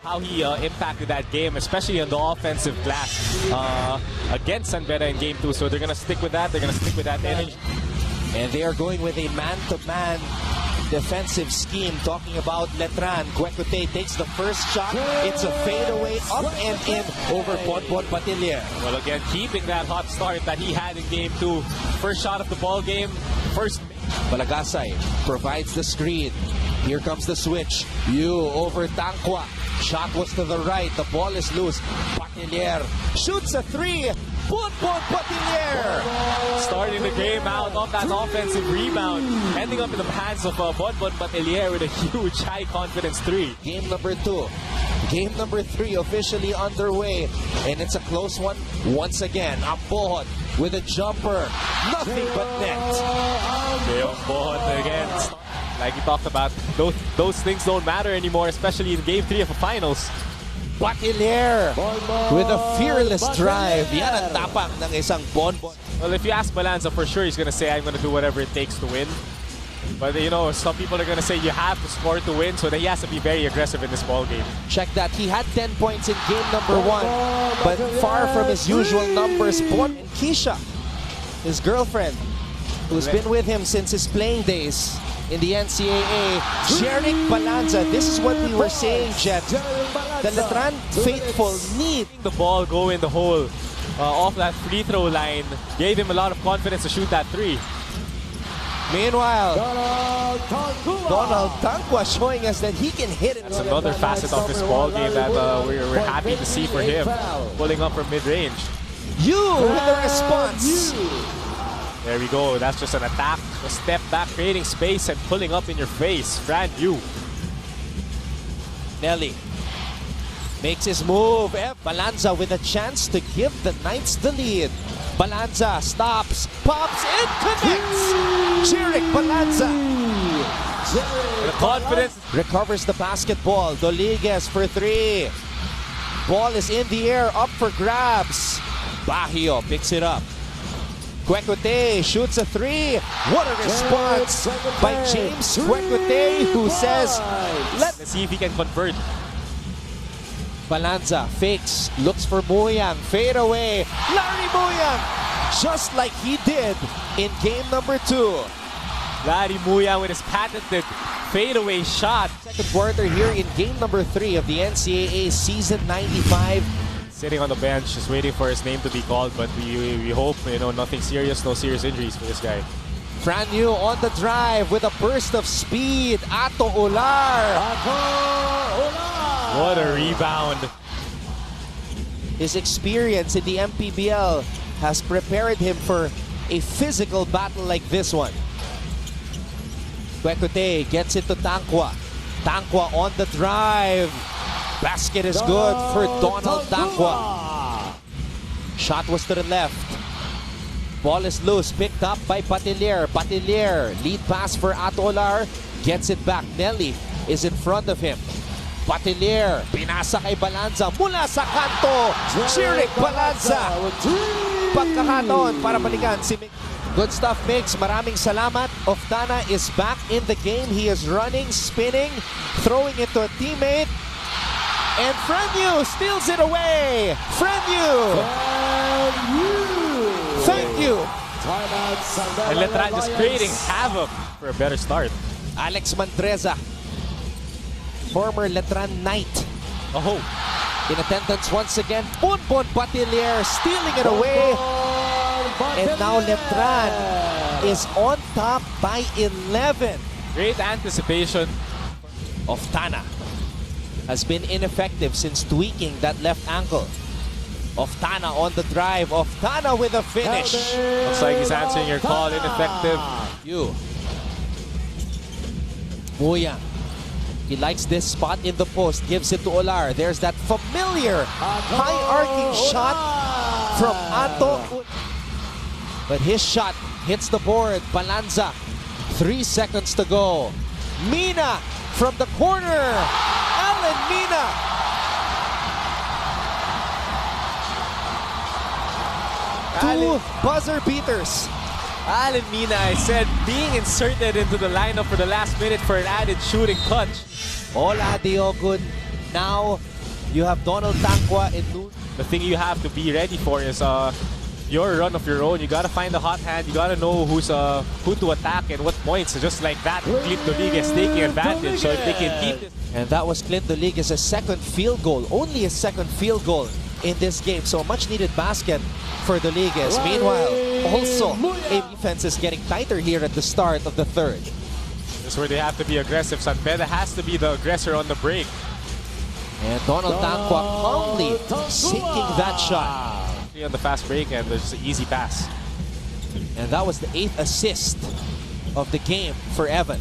how he impacted that game, especially on the offensive glass against San Beda in Game 2. So they're going to stick with that. They're going to stick with that energy. And they are going with a man-to-man defensive scheme. Talking about Letran. Kwekute takes the first shot. It's a fadeaway up and in over Bonbon Patiller. Well, again, keeping that hot start that he had in Game 2. First shot of the ball game. First. Balagasay provides the screen. Here comes the switch. You over Tangwa. Shot was to the right. The ball is loose. Patiller shoots a three. Bonbon Patiller! Starting the game out on that offensive rebound. Ending up in the hands of Bonbon Patiller with a huge high-confidence three. Game number 2. Game number 3 officially underway. And it's a close one once again. Ambohon with a jumper. Nothing but net. Ambohon again. Like we talked about, those things don't matter anymore, especially in Game 3 of the finals. Patiller with a fearless drive. Yan ang tapang ng isang Bonbon. Well, if you ask Balanza, for sure he's going to say, I'm going to do whatever it takes to win. But, you know, some people are going to say you have to score to win, so then he has to be very aggressive in this ball game. Check that. He had 10 points in game number 1, but far from his usual numbers. And Keisha, his girlfriend, who's been with him since his playing days in the NCAA, Jeric Balanza. This is what we were saying, Jet. The Letran faithful need the ball go in the hole off that free throw line. Gave him a lot of confidence to shoot that three. Meanwhile, Donald Tangwa showing us that he can hit it. That's another facet of this ball game that we're happy to see for him. Pulling up from mid-range. You with the response. There we go. That's just an attack. A step back, creating space and pulling up in your face. Fran Yu. Nelly makes his move. Balanza with a chance to give the Knights the lead. Balanza stops, pops, and connects. Jeric Balanza. The confidence. Recovers the basketball. Doliguez for 3. Ball is in the air, up for grabs. Baguio picks it up. Kwekute shoots a 3. What a response by James Kwekute, who says, let's see if he can convert. Balanza fakes, looks for Muyang, fade away. Larry Muyang, just like he did in game number 2. Larry Muyang with his patented fadeaway shot. Second quarter here in game number 3 of the NCAA season 95. Sitting on the bench, just waiting for his name to be called, but we hope, you know, nothing serious, no serious injuries for this guy. Fran Yu on the drive with a burst of speed. Ato Ular. What a rebound. His experience in the MPBL has prepared him for a physical battle like this one. Kwekute gets it to Tangwa. Tangwa on the drive. Basket is good for Donald Tangwa. Shot was to the left. Ball is loose, picked up by Patiller. Patiller, lead pass for Atolar. Gets it back. Nelly is in front of him. Patiller, pinasa kay Balanza mula sa kanto. Jeric Balanza. Pagkakataon para balikan si Mick. Good stuff, Mix. Maraming salamat. Oftana is back in the game. He is running, spinning, throwing it to a teammate. And Fran Yu steals it away. Fran Yu. Thank you. And Letran just creating havoc for a better start. Alex Mandreza, former Letran Knight. Oh. In attendance once again. Bonbon Patiller stealing it away. And now Letran is on top by 11. Great anticipation. Oftana has been ineffective since tweaking that left ankle. Oftana on the drive. Oftana with a finish. Looks like he's answering your call. Ineffective. You. Muyang. He likes this spot in the post. Gives it to Olar. There's that familiar high arcing shot from Ato. But his shot hits the board. Balanza. 3 seconds to go. Mina from the corner. Alan Mina. Two buzzer beaters. Alan Mina, I said, being inserted into the lineup for the last minute for an added shooting touch. Ola Diogun now You have Donald Tangqua and The thing you have to be ready for is your run of your own. You gotta find the hot hand. You gotta know who to attack and what points. So just like that, Clint Rodriguez taking advantage. So if they can keep this. And that was Clint Rodriguez's second field goal. Only his second field goal in this game. So a much needed basket for Rodriguez. Meanwhile, also a defense is getting tighter here at the start of the third. This is where they have to be aggressive. San Pedro has to be the aggressor on the break. And Donald Tangqua calmly sinking that shot. On the fast break, and there's an easy pass. And that was the 8th assist of the game for Evan.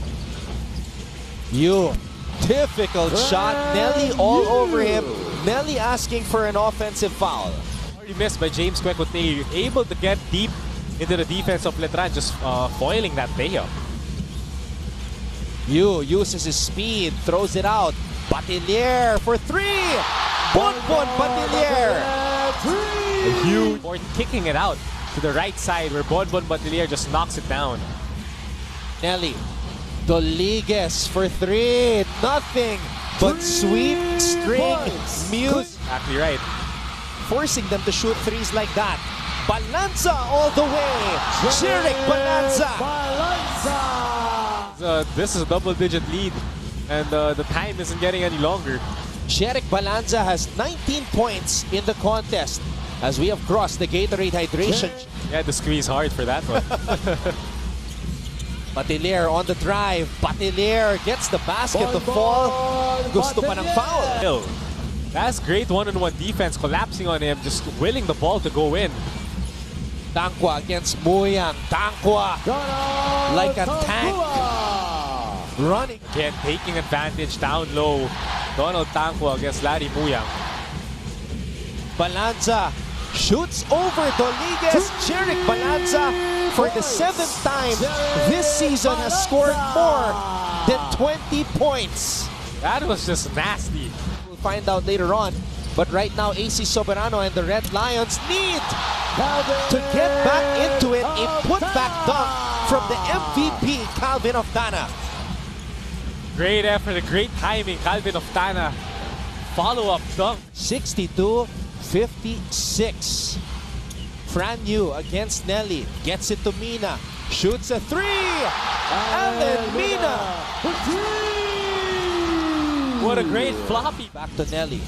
Difficult shot. Nelly all over him. Nelly asking for an offensive foul. Already missed by James Quecote. Able to get deep into the defense of Letran, just foiling that layup. Uses his speed, throws it out. Batilier for three. Bonbon Batilier. Huge. Or kicking it out to the right side where Bonbon Batilier just knocks it down. Nelly. Rodriguez for three. Nothing but sweet string music. Exactly right. Forcing them to shoot threes like that. Balanza all the way. Jerick Balanza. This is a double-digit lead, and the time isn't getting any longer. Jerick Balanza has 19 points in the contest as we have crossed the Gatorade hydration. You had to squeeze hard for that one. Batilier on the drive. Batilier gets the basket to fall. Gusto pa ng foul. That's great one-on-one defense, collapsing on him, just willing the ball to go in. Tangqua against Muyang. Tangqua like a tank. Running. Again, taking advantage down low. Donald Tangqua against Larry Muyang. Balanza shoots over Rodriguez. Jerick Balanza, for the 7th time this season, has scored more than 20 points. That was just nasty. We'll find out later on. But right now, AC Soberano and the Red Lions need to get back into it. A putback dunk from the MVP, Calvin Oftana. Great effort, great timing, Calvin Oftana. Follow-up dunk. 62-56. Fran Yu against Nelly. Gets it to Mina. Shoots a three. And then Mina. What a great floppy. Back to Nelly.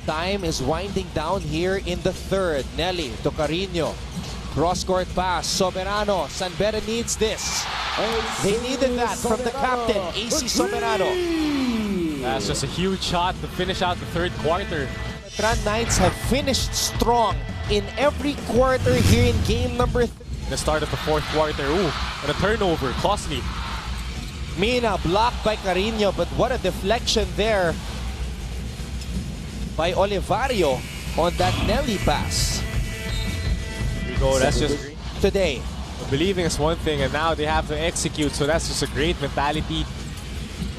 Time is winding down here in the third. Nelly to Carino. Cross-court pass. Soberano. San Beda needs this. They needed that from the captain, AC Soberano. That's just a huge shot to finish out the third quarter. Letran Knights have finished strong in every quarter here in game number 3. The start of the fourth quarter. Ooh, and a turnover, costly. Mina blocked by Carino, but what a deflection there by Olivario on that Nelly pass. Here we go, that's just great. Today. Believing is one thing, and now they have to execute, so that's just a great mentality.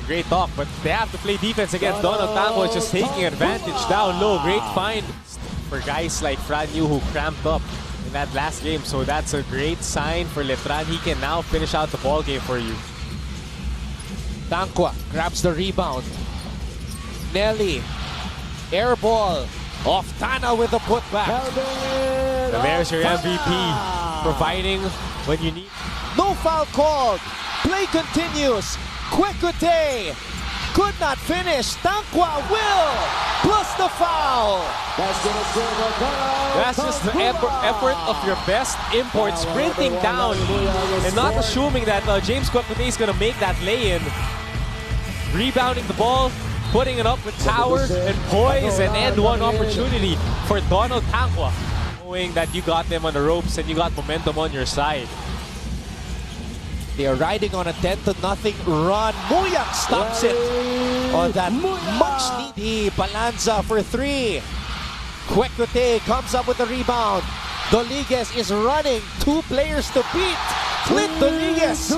Great talk, but they have to play defense against Donald Tangqua, is just taking advantage down low. Great find for guys like Fran Yu who cramped up in that last game. So that's a great sign for Letran. He can now finish out the ball game for you. Tangqua grabs the rebound. Nelly, air ball. Oftana with the putback. And there's your MVP, providing when you need. No foul called. Play continues. Quecote could not finish. Tangqua will, plus the foul. That's just the effort of your best import, sprinting down and not assuming that James Quecote is going to make that lay-in. Rebounding the ball, putting it up with power and poise, and end one opportunity for Donald Tangqua. Knowing that you got them on the ropes and you got momentum on your side. They are riding on a 10-0 run. Muyang stops it on that much needy Balanza for three. Quecote comes up with the rebound. Rodriguez is running. Two players to beat. Clint Rodriguez.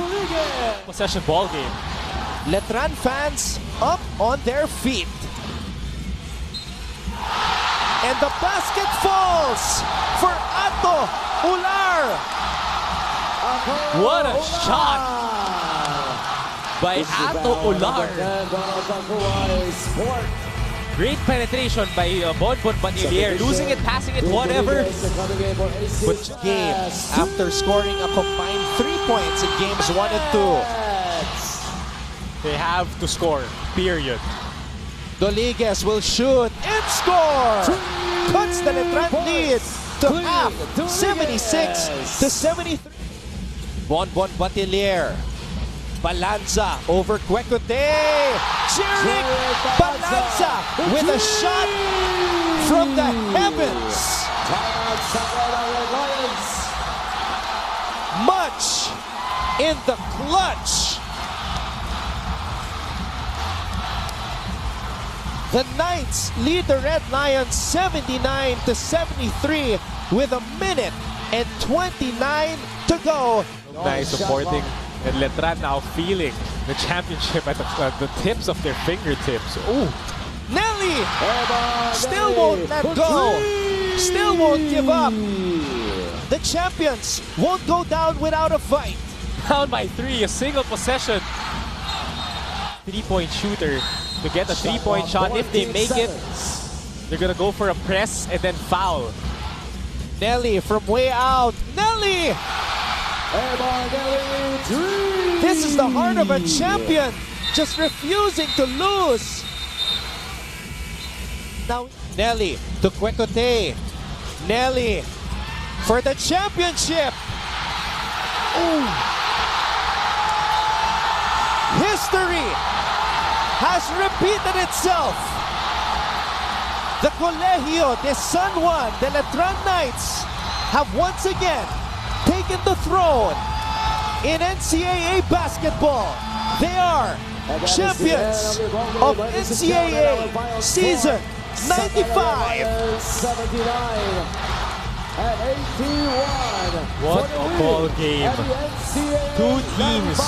Possession ball game. Letran fans up on their feet. And the basket falls for Ato Ular. What a shot by Ato Ular. Great penetration by Bonbon Banilier. Losing it, passing it, whatever. But game after scoring a combined 3 points in games 1 and 2. They have to score, period. Doliges will shoot and score! Cuts the Letran lead to half, 76-73. Bonbon Batilier. Balanza over Kwekute. Jeric Balanza with a shot from the heavens. Much in the clutch. The Knights lead the Red Lions 79-73 with a minute and 29 to go. Nice supporting, and Letran now feeling the championship at the tips of their fingertips. Ooh. Nelly still won't let go. Still won't give up. The champions won't go down without a fight. Down by 3, a single possession. 3-point shooter to get a 3-point shot. If they make it, they're gonna go for a press and then foul. Nelly from way out. Nelly! This is the heart of a champion, just refusing to lose. Now Nelly to Kwekute. Nelly for the championship. Ooh. History has repeated itself. The Colegio de San Juan de Letran Knights have once again taken the throne in NCAA basketball. They are champions of NCAA season 95. What a ball game. Two teams,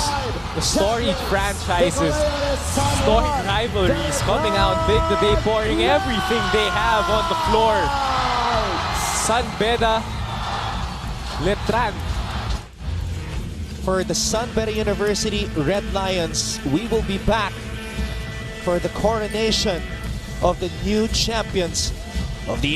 the storied franchises, storied rivalries coming out big today, pouring everything they have on the floor. San Beda, Letran. For the San Beda University Red Lions, we will be back for the coronation of the new champions of the